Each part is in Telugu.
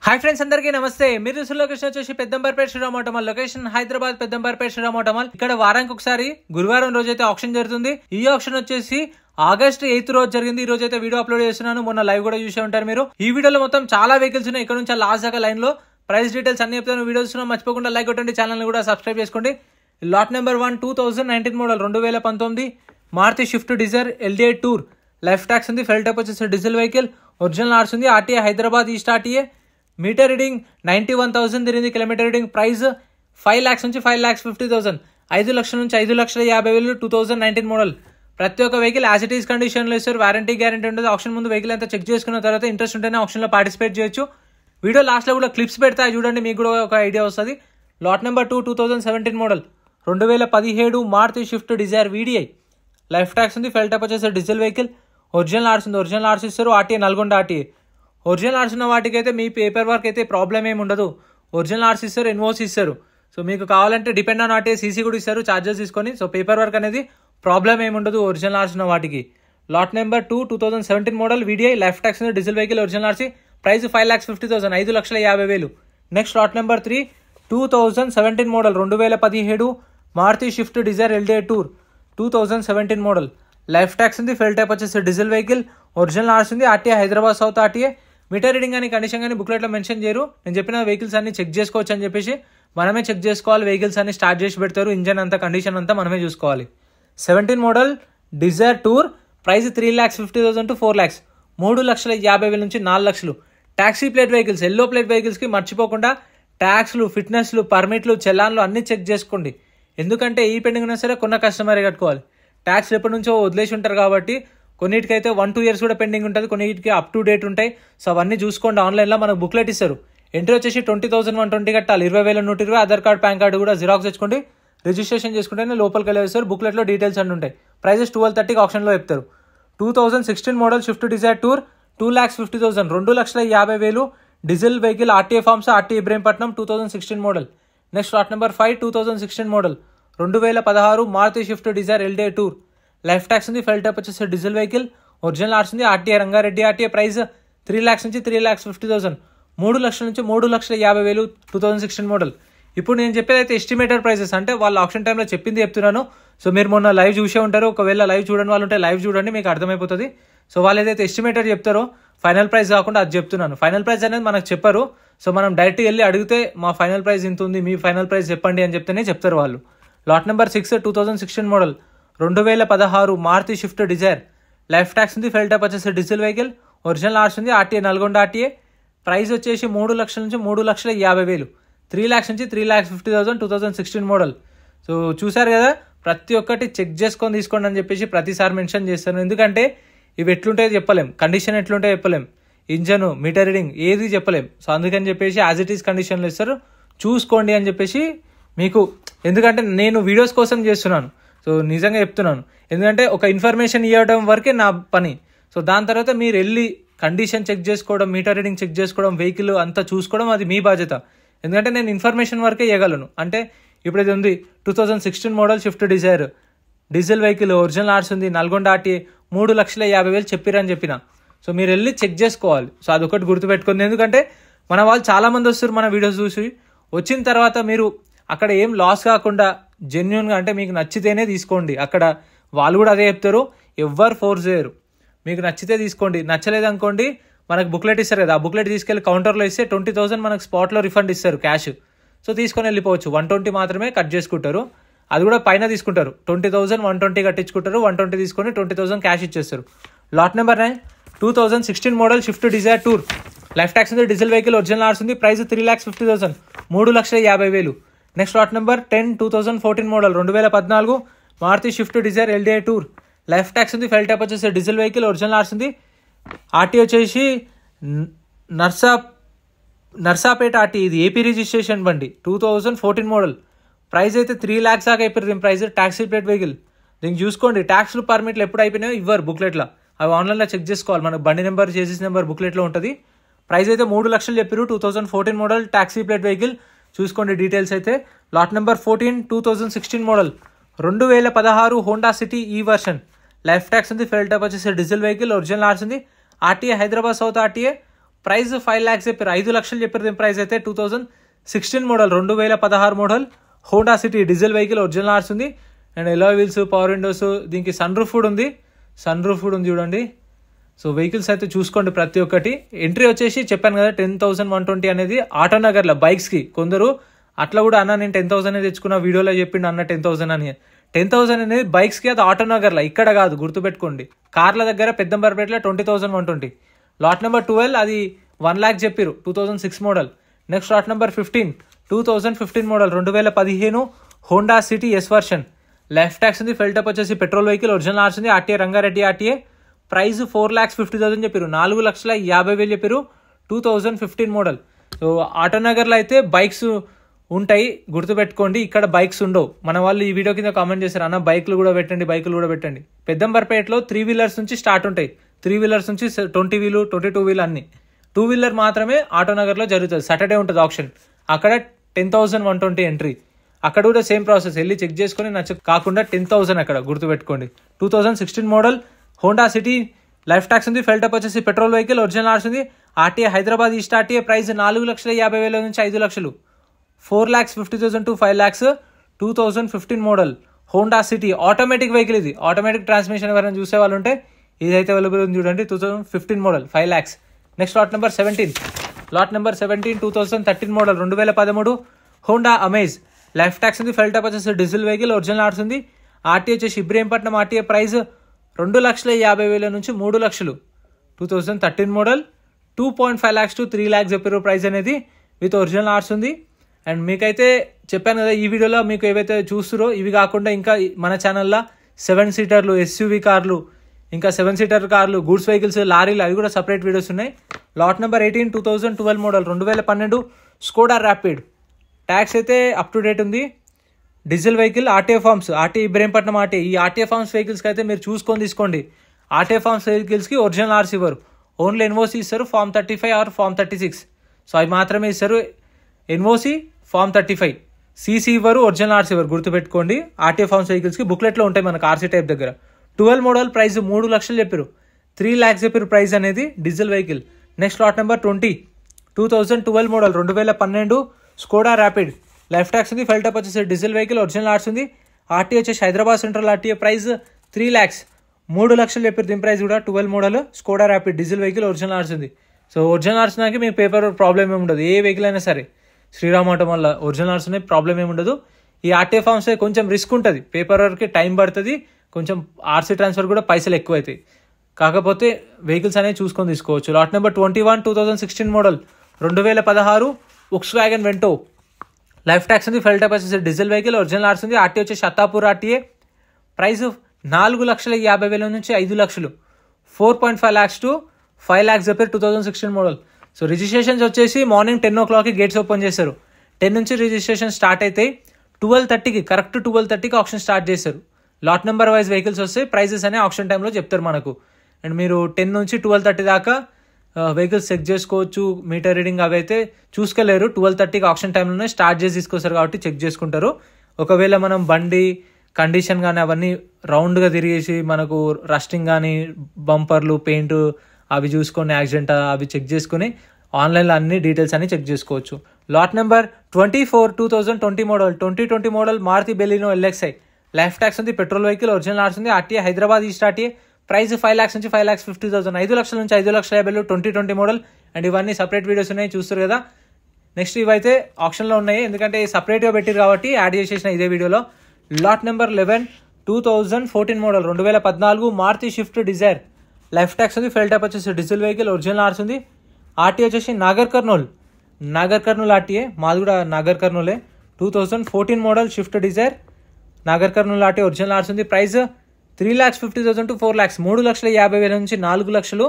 హాయ్ ఫ్రెండ్స్, అందరికీ నమస్తే. మీరు చూసిన లొకేషన్ వచ్చేసి Peddamberpet Shriram Automall. Location Hyderabad Peddamberpet Shriram Automall. ఇక్కడ వారానికి ఒకసారి గురువారం రోజు అయితే ఆప్షన్ జరుగుతుంది. ఈ ఆప్షన్ వచ్చేసి ఆగస్ట్ 8 రోజు జరిగింది. ఈ రోజు అయితే వీడియో అప్లోడ్ చేస్తున్నాను. మొన్న లైవ్ కూడా చూసే ఉంటారు మీరు. ఈ వీడియోలో మొత్తం చాలా వెహికల్స్ ఉన్నాయి. ఇక్కడ నుంచి లాస్ట్ దాకా లైన్ లో ప్రైస్ డీటెయిల్స్ అన్ని చెప్తాను. వీడియో చూస్తున్నాం, మర్చిపోకుండా లైక్ కొట్టండి, ఛానల్ ని కూడా సబ్స్క్రైబ్ చేసుకోండి. Lot number 1 2019 model 2019 Maruti Swift Dzire LDI tour. Life tax ఉంది. ఫెల్ టైప్ వచ్చేసి డీజిల్ వెహికల్. ఒరిజినల్ ఆర్స్ ఉంది. RTA హైదరాబాద్ ఈస్ట్ RTA. మీటర్ రీడింగ్ 91,000 తిరిగింది. కిలోమీటర్ రీడింగ్ ప్రైస్ 5 lakhs నుంచి 5,50,000, 5 లక్షల నుంచి 5,50,000. 2019 మోడల్. ప్రతి ఒక్క vehicle as it is condition లో ఇస్తారు. వారంటీ గ్యారంటీ ఉంటుంది. ఆప్షన్ ముందు వెహికల్ అంతా చెక్ చేసుకున్న తర్వాత ఇంట్రెస్ట్ ఉంటేనే ఆప్షన్ లో పార్టిసిపేట్ చేయొచ్చు. వీడియో లాస్ట్ లో కూడా క్లిప్స్ పెడతా చూడండి, మీకు కూడా ఒక ఐడియా వస్తుంది. Lot number 2 2017 model 2017 Maruti Swift Dzire VDI. Life tax ఉంది. ఫెల్ టైప్ వచ్చేసి డీజిల్ వెహికల్. ఒరిజినల్ ఆర్స్ ఉంది. ఒరిజినల్ ఆర్స్ ఇస్తారు. RTA Nalgonda RTA. ఒరిజినల్ ఆర్స్ ఉన్న వాటికి అయితే మీ పేపర్ వర్క్ అయితే ప్రాబ్లం ఏమి ఉండదు. ఒరిజినల్ ఆర్స్ ఇస్తారు, NOC ఇస్తారు. సో మీకు కావాలంటే డిపెండ్ ఆన్ RTA CC కూడా ఇస్తారు చార్జెస్ తీసుకొని. సో పేపర్ వర్క్ అనేది ప్రాబ్లం ఏమి ఉండదు ఒరిజినల్ ఆర్స్ ఉన్న వాటికి. Lot number 2 2017 model VDI. Life tax ఉంది. Diesel vehicle. Original RC. Price 5,50,000, 5,50,000. Next lot number 3 2017 model 2017 Maruti Swift Dzire LDI tour. 2017 model. Life tax ఉంది. ఫెల్ టైప్ వచ్చేసి డీజిల్ వెహికల్. ఒరిజినల్ ఆర్స్ ఉంది. RTA Hyderabad south RTA. Meter reading కానీ కండిషన్ కానీ బుక్లెట్లో మెన్షన్ చేయరు. నేను చెప్పిన వెహికల్స్ అన్ని చెక్ చేసుకోవచ్చు అని చెప్పేసి మనమే చెక్ చేసుకోవాలి. వెహికల్స్ అన్ని స్టార్ట్ చేసి పెడతారు. ఇంజన్ అంతా కండిషన్ అంతా మనమే చూసుకోవాలి. 17 model Dzire tour. Price 3,50,000 to 4 lakhs, 3,50,000 నుంచి 4 లక్షలు. Taxi plate vehicles, yellow plate vehicles కి మర్చిపోకుండా ట్యాక్స్లు, ఫిట్నెస్లు, పర్మిట్లు, చెల్లాన్లు అన్ని చెక్ చేసుకోండి. ఎందుకంటే ఈ పెండింగ్ ఉన్నా సరే కొన్న కస్టమరే కట్టుకోవాలి. ట్యాక్స్ ఎప్పటి నుంచో వదిలేసి ఉంటారు కాబట్టి కొన్నిటికైతే 1-2 years కూడా పెండింగ్ ఉంటుంది, కొన్నిటికి అప్ టు డేట్ ఉంటాయి. సో అవన్నీ చూసుకోండి. ఆన్లైన్లో మనకు బుక్లెట్ ఇస్తారు. ఎంట్రీ వచ్చేసి 20,120 కట్టాలి. 20,120. ఆధార్ కార్డ్, పాన్ కార్డు కూడా జిరాక్స్ తెచ్చుకోండి. రిజిస్ట్రేషన్ చేసుకుంటేనే లోపలికి వెళ్ళేస్తారు. బుక్లెట్లో డీటెయిల్స్ అన్నీ ఉంటాయి. ప్రైజెస్ 12:30 ఆప్షన్లో చెప్తారు. 2016 model Swift Dzire tour. 2,50,000, 2,50,000. Diesel vehicle. RTA forms, RTA Ibrahimpatnam. 2016 model. Next lot number 5 2016 model 2016 Maruti Swift Dzire LDI tour. Life tax ఉంది. ఫెల్ టైప్ వచ్చేసి డీజిల్ వెహికల్. ఒరిజినల్ ఆర్స్ ఉంది. RTA Rangareddy RTA. Price 3 lakhs నుంచి 3,50,000, 3 లక్షల నుంచి 3,50,000. 2016 మోడల్. ఇప్పుడు నేను చెప్పేది అయితే ఎస్టిమేటెడ్ ప్రైసెస్, అంటే వాళ్ళు ఆప్షన్ టైంలో చెప్పింది చెప్తున్నాను. సో మీరు మొన్న లైవ్ చూసే ఉంటారు. ఒకవేళ లైవ్ చూడని వాళ్ళు ఉంటే లైవ్ చూడండి, మీకు అర్థమైపోతుంది. సో వాళ్ళు ఏదైతే ఎస్టిమేటెడ్ చెప్తారో ఫైనల్ ప్రైస్ కాకుండా అది చెప్తున్నాను. ఫైనల్ ప్రైస్ అనేది మనకు చెప్పరు. సో మనం డైరెక్ట్ వెళ్ళి అడిగితే మా ఫైనల్ ప్రైస్ ఇంత ఉంది, మీ ఫైనల్ ప్రైస్ చెప్పండి అని చెప్తేనే చెప్తారు వాళ్ళు. Lot number 6 2016 model 2016 Maruti Swift Dzire. Life tax ఉంది. ఫెల్ టైప్ వచ్చేసి డీజిల్ వెహికల్. ఒరిజినల్ ఆర్స్ ఉంది. RTA Nalgonda RTA. ప్రైస్ వచ్చేసి 3 లక్షల నుంచి 3,50,000, 3 lakhs నుంచి 3,50,000. 2016 మోడల్. సో చూసారు కదా, ప్రతి ఒక్కటి చెక్ చేసుకొని తీసుకోండి అని చెప్పేసి ప్రతిసారి మెన్షన్ చేస్తాను. ఎందుకంటే ఇవి ఎట్లుంటాయో చెప్పలేం, కండిషన్ ఎట్లుంటాయో చెప్పలేం, ఇంజన్, మీటర్ రీడింగ్ ఏది చెప్పలేం. సో అందుకని చెప్పేసి యాజ్ ఇట్ ఈస్ కండిషన్లో ఇస్తారు, చూసుకోండి అని చెప్పేసి మీకు. ఎందుకంటే నేను వీడియోస్ కోసం చేస్తున్నాను. సో నిజంగా చెప్తున్నాను. ఎందుకంటే ఒక ఇన్ఫర్మేషన్ ఇవ్వడం వరకే నా పని. సో దాని తర్వాత మీరు వెళ్ళి కండిషన్ చెక్ చేసుకోవడం, మీటర్ రీడింగ్ చెక్ చేసుకోవడం, వెహికల్ అంతా చూసుకోవడం అది మీ బాధ్యత. ఎందుకంటే నేను ఇన్ఫర్మేషన్ వరకే ఇవ్వగలను. అంటే ఇప్పుడు ఇది ఉంది 2016 model Swift Dzire diesel vehicle. Original ఆర్స్ ఉంది. నల్గొండ RTA. 3,50,000 చెప్పిరని చెప్పిన. సో మీరు వెళ్ళి చెక్ చేసుకోవాలి. సో అదొకటి గుర్తుపెట్టుకుంది. ఎందుకంటే మన వాళ్ళు చాలా మంది వస్తారు మన వీడియోస్ చూసి. వచ్చిన తర్వాత మీరు అక్కడ ఏం లాస్ కాకుండా జెన్యున్గా, అంటే మీకు నచ్చితేనే తీసుకోండి. అక్కడ వాళ్ళు కూడా అదే చెప్తారు, ఎవ్వరు ఫోర్స్ చేయరు. మీకు నచ్చితే తీసుకోండి, నచ్చలేదు అనుకోండి మనకు బుక్లెట్ ఇస్తారు కదా, ఆ బుక్లెట్ తీసుకెళ్ళి కౌంటర్లో ఇస్తే 20,000 మనకు స్పాట్లో రిఫండ్ ఇస్తారు క్యాష్. సో తీసుకొని వెళ్ళిపోవచ్చు. 120 మాత్రమే కట్ చేసుకుంటారు. అది కూడా పైన తీసుకుంటారు. 20,000 120 కట్టించుకుంటారు. 120 తీసుకొని 20,000 క్యాష్ ఇచ్చేస్తారు. Lot number 9 2016 model Swift Dzire tour. Life tax ఉంది. Diesel vehicle. ఒరిజినల్ ఆర్స్ ఉంది. Price 3,50,000, 3,50,000. Next lot number 10 2014 model 2014 Maruti Swift Dzire LDI tour. Life tax ఉంది. ఫెల్ టైప్ వచ్చేసి డీజిల్ వెహికల్. ఒరిజినల్ ఆర్స్ ఉంది. RTA వచ్చేసి నర్సాపేట RTA. ఇది AP రిజిస్ట్రేషన్ బండి. 2014 మోడల్. ప్రైస్ అయితే 3 lakhs దాకా అయిపోయింది దీని ప్రైస్. Taxi plate vehicle. దీనికి చూసుకోండి, ట్యాక్స్లు పర్మిట్లు ఎప్పుడు అయిపోయినాయో ఇవ్వరు బుక్లెట్లో. అవి ఆన్లైన్లో చెక్ చేసుకోవాలి. మనకు బండి నెంబర్, చేసేసి నెంబర్ బుక్లెట్లో ఉంటుంది. ప్రైస్ అయితే 3 లక్షలు చెప్పారు. 2014 మోడల్ ట్యాక్సీ ప్లేట్ వెహికల్. చూసుకోండి డీటెయిల్స్ అయితే. Lot number 14 2016 model 2016 Honda city ఈ వర్షన్. లైఫ్ ట్యాక్స్ ఉంది. ఫెల్ టైప్ వచ్చేసి డీజిల్ వెహికల్. ఒరిజినల్ ఆర్స్ ఉంది. RTA Hyderabad south RTA. Price 5 lakhs చెప్పారు, 5 లక్షలు చెప్పారు. దీని ప్రైస్ అయితే 2016 model, 2016 model Honda City diesel vehicle, original ఆర్స్ ఉంది. And alloy wheels, power windows, దీనికి సన్ రూఫ్ కూడా ఉంది. చూడండి. సో వెహికల్స్ అయితే చూసుకోండి ప్రతి ఒక్కటి. ఎంట్రీ వచ్చేసి చెప్పాను కదా 10,120 అనేది ఆటోనగర్లో బైక్స్కి. కొందరు అట్లా కూడా అన్న నేను 10,000 తెచ్చుకున్న, వీడియోలో చెప్పిండు అన్న 10,000 అని. 10,000 అనేది బైక్స్కి, అది ఆటోనగర్లో, ఇక్కడ కాదు, గుర్తుపెట్టుకోండి. కార్ల దగ్గర పెద్దంబర్పేటలో 20,120. లాట్ నెంబర్ 12 అది 1 lakh చెప్పారు, 2006 model. Next lot number 15 2015 model, 2015 Honda City S version. Life tax ఉంది, ఫెల్టప్ వచ్చేసి పెట్రోల్ వెహికల్, ఒరిజినల్ ఆర్స్ ఉంది. RTA Rangareddy RTA. ప్రైస్ 4,50,000 చెప్పారు, 4,50,000 చెప్పారు. 2015 మోడల్. సో ఆటోనగర్లో అయితే బైక్స్ ఉంటాయి, గుర్తుపెట్టుకోండి. ఇక్కడ బైక్స్ ఉండవు. మన వాళ్ళు ఈ వీడియో కింద కామెంట్ చేశారు, అన్న బైకులు కూడా పెట్టండి. పెద్దంబర్పేటలో 3 wheelers నుంచి స్టార్ట్ ఉంటాయి. 3 wheelers నుంచి 20 wheel, 22 wheel అన్ని. 2 wheeler మాత్రమే ఆటోనగర్లో జరుగుతుంది. సాటర్డే ఉంటుంది ఆప్షన్. అక్కడ 10,120 ఎంట్రీ. అక్కడ కూడా సేమ్ ప్రాసెస్, వెళ్ళి చెక్ చేసుకుని కాకుండా 10,000 అక్కడ, గుర్తుపెట్టుకోండి. 2016 model Honda city, life tax ఉంది, ఫెల్టప్ వచ్చేసి పెట్రోల్ వెహికల్, ఒరిజినల్ ఆర్స్ ఉంది. RTA Hyderabad east RTA. Price 4,50,000 నుంచి 5 లక్షలు. 4,50,000 to 5 lakhs. 2015 model Honda city automatic vehicle. ఇది ఆటోమేటిక్ ట్రాన్స్మిషన్. ఎవరైనా చూసే వాళ్ళు ఉంటే ఇదైతే అవైలబుల్ ఉంది చూడండి. 2015 model 5 lakhs. Next lot number 17 2013 model, 2013 Honda amaze. Life tax ఉంది, ఫెల్టప్ వచ్చేసి డీజిల్ వెహికల్, ఒరిజినల్ ఆర్స్ ఉంది. ఆర్టీఏ వచ్చేసి ఇబ్రహీంపట్నం ఆర్టీఏ. ప్రైస్ 2,50,000 నుంచి 3 లక్షలు. 2013 మోడల్ 2.5 lakhs to 3 lakhs చెప్పారు ప్రైస్ అనేది, విత్ ఒరిజినల్ ఆర్స్ ఉంది. అండ్ మీకైతే చెప్పాను కదా ఈ వీడియోలో, మీకు ఏవైతే చూస్తురో ఇవి కాకుండా ఇంకా మన ఛానల్లో 7 సీటర్లు, ఎస్యూవీ కార్లు, ఇంకా 7 సీటర్ కార్లు, గూడ్స్ వెహికల్స్, లారీలు, అవి కూడా సపరేట్ వీడియోస్ ఉన్నాయి. Lot number 18 2012 model, 2012 Skoda Rapid. Tax అయితే అప్ టు డేట్ ఉంది. Diesel vehicle, RTA forms, RTA Ibrahimpatnam RTA. ఈ ఆర్టీఏ ఫార్మ్స్ వెహికల్స్కి అయితే మీరు చూసుకొని తీసుకోండి. ఆర్టీఏ ఫార్మ్స్ వెహికల్స్కి ఒరిజినల్ ఆర్స్ ఇవ్వరు, ఓన్లీ ఎన్ఓసి ఇస్తారు. Form 35 or form 36. సో అవి మాత్రమే ఇస్తారు. ఎన్ఓసి, ఫార్మ్ 35, సీసీ ఇవ్వరు, ఒరిజినల్ ఆర్స్ ఇవ్వరు, గుర్తుపెట్టుకోండి. ఆర్టీఏ ఫార్మ్స్ వెహికల్స్కి బుక్లెట్లో ఉంటాయి మనకు ఆర్సీ టైప్ దగ్గర. 12 మోడల్ ప్రైస్ 3 లక్షలు చెప్పారు, 3 lakhs చెప్పారు ప్రైస్ అనేది, diesel vehicle. Next lot number 20 2012 model, 2012 Skoda rapid. Life tax ఉంది, ఫెల్టప్ వచ్చేసి డీజిల్ వెహికల్, ఒరిజినల్ ఆర్స్ ఉంది. ఆర్టీఏ వచ్చేసి Hyderabad central RTA. Price 3 lakhs, 3 లక్షలు చెప్పారు దీని ప్రైస్ కూడా. 12 model Skoda Rapid diesel vehicle, original ఆర్స్ ఉంది. సో ఒరిజినల్ ఆర్స్ నాకు మీకు పేపర్ ప్రాబ్లమ్ ఏమి ఉండదు, ఏ వెహికల్ అయినా సరే. శ్రీరామ్ ఆటో వల్ల ఒరిజినల్ ఆర్స్ ఉన్నాయి, ప్రాబ్లం ఏమి ఉండదు. ఈ ఆర్టీఏ ఫార్మ్స్ కొంచెం రిస్క్ ఉంటుంది, పేపర్ వర్క్కి టైం పడుతుంది, కొంచెం ఆర్సీ ట్రాన్స్ఫర్ కూడా పైసలు ఎక్కువ అవుతాయి. కాకపోతే వెహికల్స్ అనేవి చూసుకొని తీసుకోవచ్చు. Lot number 21 2016 model, 2016 Volkswagen Vento. Life tax ఉంది, ఫెల్టప్ వచ్చేసి డీజిల్ వెహికల్, ఒరిజినల్ ఆర్స్ ఉంది. ఆర్టీఏ వచ్చేసి షత్తాపూర్ ఆర్టీఏ. ప్రైస్ 4,50,000 నుంచి 5 లక్షలు. 4.5 lakhs to 5 lakhs చెప్పారు. 2016 మోడల్. సో రిజిస్ట్రేషన్స్ వచ్చేసి మార్నింగ్ 10 o'clock గేట్స్ ఓపెన్ చేస్తారు. 10 నుంచి రిజిస్ట్రేషన్ స్టార్ట్ అవుతాయి. 12:30కి కరెక్ట్ 12:30కి ఆప్షన్ స్టార్ట్ చేస్తారు. లాట్ నెంబర్ వైజ్ వెహికల్స్ వస్తాయి. ప్రైజెస్ అనే ఆప్షన్ టైంలో చెప్తారు మనకు. అండ్ మీరు 10 నుంచి 12:30 దాకా వెహికల్స్ చెక్ చేసుకోవచ్చు. మీటర్ రీడింగ్ అవి అయితే చూసుకోలేరు. 12:30కి ఆప్షన్ టైంలోనే స్టార్ట్ చేసి తీసుకొస్తారు కాబట్టి చెక్ చేసుకుంటారు. ఒకవేళ మనం బండి కండిషన్ కానీ అవన్నీ రౌండ్గా తిరిగేసి మనకు రస్టింగ్ కానీ బంపర్లు పెయింట్ అవి చూసుకొని యాక్సిడెంట్ అవి చెక్ చేసుకుని ఆన్లైన్లో అన్ని డీటెయిల్స్ అన్ని చెక్ చేసుకోవచ్చు. Lot number 24 2020 model, 2020 model Maruti Baleno LXI. Life tax ఉంది, పెట్రోల్ వెహికల్, ఒరిజినల్ ఆర్స్ ఉంది. RTA Hyderabad east RTA. Price 5 lakhs నుంచి 5,50,000, 5 లక్షల నుంచి 5,50,000. 2020 మోడల్. అండ్ ఇవన్నీ సపరేట్ వీడియోస్ ఉన్నాయి, చూస్తారు కదా. నెక్స్ట్ ఇవైతే ఆప్షన్లో ఉన్నాయి, ఎందుకంటే సపరేట్గా పెట్టారు కాబట్టి యాడ్ చేసేసిన ఇదే వీడియోలో. Lot number 11 2014 model, 2014 Maruti Swift Dzire. Life tax ఉంది, ఫెల్ టైప్ వచ్చేసి డీజిల్ వెహికల్, ఒరిజినల్ ఆర్స్ ఉంది. ఆర్టీఏ వచ్చేసి నాగర్ కర్నూల్ ఆర్టీఏ, మాది కూడా నాగర్ కర్నూలే. 2014 model Swift Dzire, Nagar Kurnool RTA, original ఆర్స్ ఉంది. ప్రైస్ 3,50,000 to 4 lakhs, 3,50,000 నుంచి 4 లక్షలు.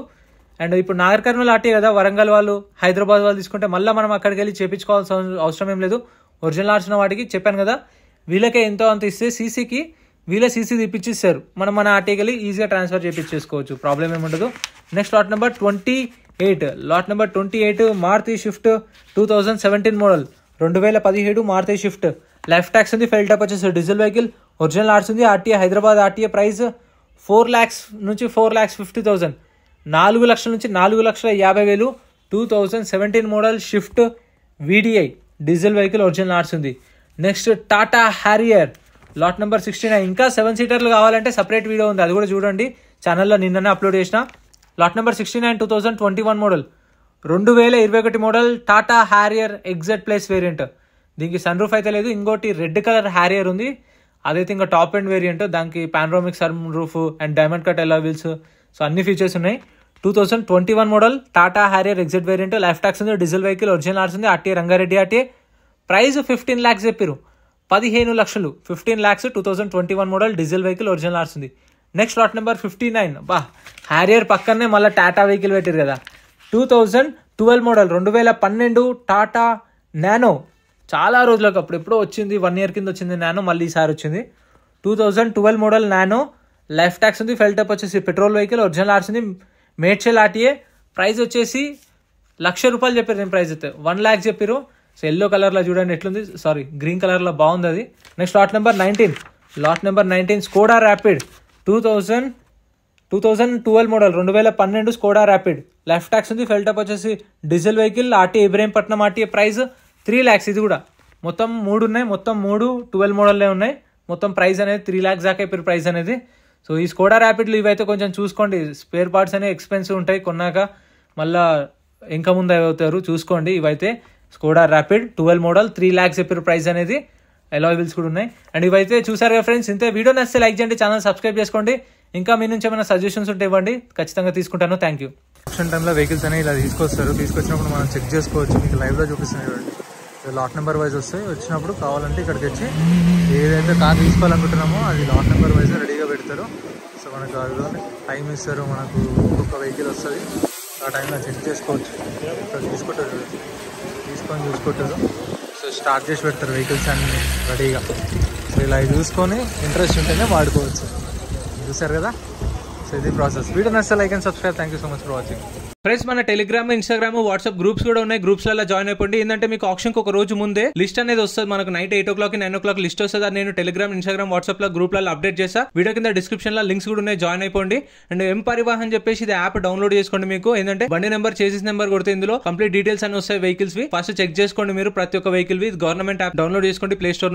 అండ్ ఇప్పుడు నాగర్ కర్నూల్ ఆర్టీఏ కదా, వరంగల్ వాళ్ళు హైదరాబాద్ వాళ్ళు తీసుకుంటే మళ్ళీ మనం అక్కడికి వెళ్ళి చేయించుకోవాల్సిన అవసరం ఏం లేదు. ఒరిజినల్ ఆర్స్ ఉన్న వాటికి చెప్పాను కదా, వీళ్ళకే ఎంతో అంత ఇస్తే సీసీకి వీళ్ళే సీసీ తెప్పించిస్తారు. మనం మన ఆర్టీకి వెళ్ళి ఈజీగా ట్రాన్స్ఫర్ చేయించేసుకోవచ్చు, ప్రాబ్లం ఏమి ఉండదు. Next lot number 28 Maruti Swift 2017 model, 2017 Maruti Swift. Life tax ఉంది, ఫెల్ టైప్ వచ్చేసి డీజిల్ వెహికల్, ఒరిజినల్ ఆర్స్ ఉంది. RTA Hyderabad RTA. Price 4 lakhs నుంచి 4,50,000, 4 లక్షల నుంచి 4,50,000. 2017 model Swift VDI diesel vehicle original arts ఉంది. Next Tata Harrier lot number 69. ఇంకా 7 సీటర్లు కావాలంటే సపరేట్ వీడియో ఉంది, అది కూడా చూడండి, ఛానల్లో నిన్ననే అప్లోడ్ చేసిన. Lot number 69 2021 model 2021 model Tata Harrier XT plus variant. దీనికి సన్ రూఫ్ అయితే లేదు. ఇంకోటి రెడ్ కలర్ హ్యారియర్ ఉంది, అదైతే ఇంకా టాప్ ఎండ్ వేరియంట్. దానికి panoramic sunroof and diamond cut alloy wheels, so అన్ని ఫీచర్స్ ఉన్నాయి. 2021 model Tata Harrier XT variant. Life tax ఉంది, డీజిల్ వెహికల్ ఒరిజినల్ ఆర్ట్స్ ఉంది, RTA Rangareddy RTA. Price 15 lakhs చెప్పారు, 15 లక్షలు. 15 lakhs 2021 model diesel vehicle original arts ఉంది. Next lot number 59. బా హ్యారియర్ పక్కనే మళ్ళీ టాటా వెహికల్ పెట్టారు కదా. 2012 మోడల్ 2012 టాటా నానో. చాలా రోజులకు అప్పుడు ఎప్పుడో వచ్చింది, 1 year కింద వచ్చింది నానో, మళ్ళీ ఈసారి వచ్చింది. 2012 మోడల్ నానో. లైఫ్ ట్యాక్స్ ఉంది, ఫెల్ టైప్ వచ్చేసి పెట్రోల్ వెహికల్ ఒరిజినల్ ఆర్ట్స్ ఉంది, మేడ్చల్ RTA. ప్రైస్ వచ్చేసి ₹1,00,000 చెప్పారు. నేను ప్రైస్ అయితే 1 lakh చెప్పారు. సో ఎల్లో కలర్లో చూడండి ఎట్లుంది, సారీ గ్రీన్ కలర్లో బాగుంది అది. Next lot number 19 Skoda rapid 2012 model 2012 Skoda rapid. Life tax ఉంది, ఫెల్ టైప్ వచ్చేసి diesel vehicle RTA Ibrahimpatnam RTA. Price 3 lakhs. ఇది కూడా మొత్తం 3 ఉన్నాయి, మొత్తం 3 12 మోడల్లే ఉన్నాయి. మొత్తం ప్రైస్ అనేది 3 lakhs దాకా అయిపోయి ప్రైస్ అనేది. సో ఈ స్కోడా ర్యాపిడ్లు ఇవైతే కొంచెం చూసుకోండి, స్పేర్ పార్ట్స్ అనేవి ఎక్స్పెన్సివ్ ఉంటాయి, కొన్నాక మళ్ళీ ఇంకా ముందు అవుతారు, చూసుకోండి. ఇవైతే స్కోడా ర్యాపిడ్ 12 మోడల్ 3 lakhs చెప్పారు ప్రైస్ అనేది. అలాయ్ వీల్స్ కూడా ఉన్నాయి. అండ్ ఇవైతే చూసారు కదా ఫ్రెండ్స్, ఇంతే. వీడియో నచ్చితే లైక్ చేయండి, ఛానల్ సబ్స్క్రైబ్ చేసుకోండి. ఇంకా మీ నుంచి ఏమైనా సజెషన్స్ ఉంటే ఇవ్వండి, ఖచ్చితంగా తీసుకుంటాను. Thank you. ఆప్షన్ టైంలో వెహికల్స్ అనేవి ఇలా తీసుకొచ్చినప్పుడు మనం చెక్ చేసుకోవచ్చు. మీకు లైవ్లో చూపిస్తున్నాయి చూడండి, లాట్ నెంబర్ వైజ్ వస్తాయి. వచ్చినప్పుడు కావాలంటే ఇక్కడికి వచ్చి ఏదైతే కార్ తీసుకోవాలనుకుంటున్నామో అది లాట్ నెంబర్ వైజ్ రెడీగా పెడతారు. సో మనకు అది టైం ఇస్తారు, మనకు ఒక్కొక్క వెహికల్ వస్తుంది, ఆ టైంలో చెక్ చేసుకోవచ్చు. ఇక్కడ తీసుకుంటారు, తీసుకొని చూసుకుంటారు. సో స్టార్ట్ చేసి పెడతారు వెహికల్స్ అన్ని రెడీగా. సో ఇలా చూసుకొని ఇంట్రెస్ట్ ఉంటేనే వాడుకోవచ్చు. చూసారు కదా, సో ఇది ప్రాసెస్. వీడియో నచ్చితే like and subscribe. Thank you so much for watching. Friends, మన టెలిగ్రామ్, ఇన్స్టాగ్రామ్, వాట్సాప్ గ్రూప్స్ కూడా ఉన్నాయి. గ్రూప్స్లలో జాయిన్ అయిపోండి. ఏంటంటే మీకు ఆప్షన్కి ఒక రోజు ముందే లిస్ట్ అనేది వస్తుంది. మనకు నైట్ 8 o'clock 9 o'clock లిస్ట్ వస్తుంది. అది నేను టెలిగ్రామ్, ఇన్స్టాగ్రామ్, వాట్సాప్ లో గ్రూప్లలో అప్డేట్ చేస్తా. వీడియో కింద డిస్క్రిప్షన్ లో లింక్స్ కూడా ఉన్నాయి, జాయిన్ అయిపోండి. అండ్ ఎం పరివాహన్ చెప్పేసి ఇది యాప్ డౌన్లోడ్ చేసుకోండి. మీకు ఏంటంటే బండి నెంబర్, చేసిస్ నెంబర్ కొడితే ఇందులో కంప్లీట్ డీటెయిల్స్ అన్ని వస్తాయి వెహికల్స్ వి. ఫస్ట్ చెక్ చేసుకోండి మీరు ప్రతి ఒక్క వెహికల్ వి. గవర్నమెంట్ యాప్ డౌన్లోడ్ చేసుకోండి ప్లే స్టోర్ నుంచి.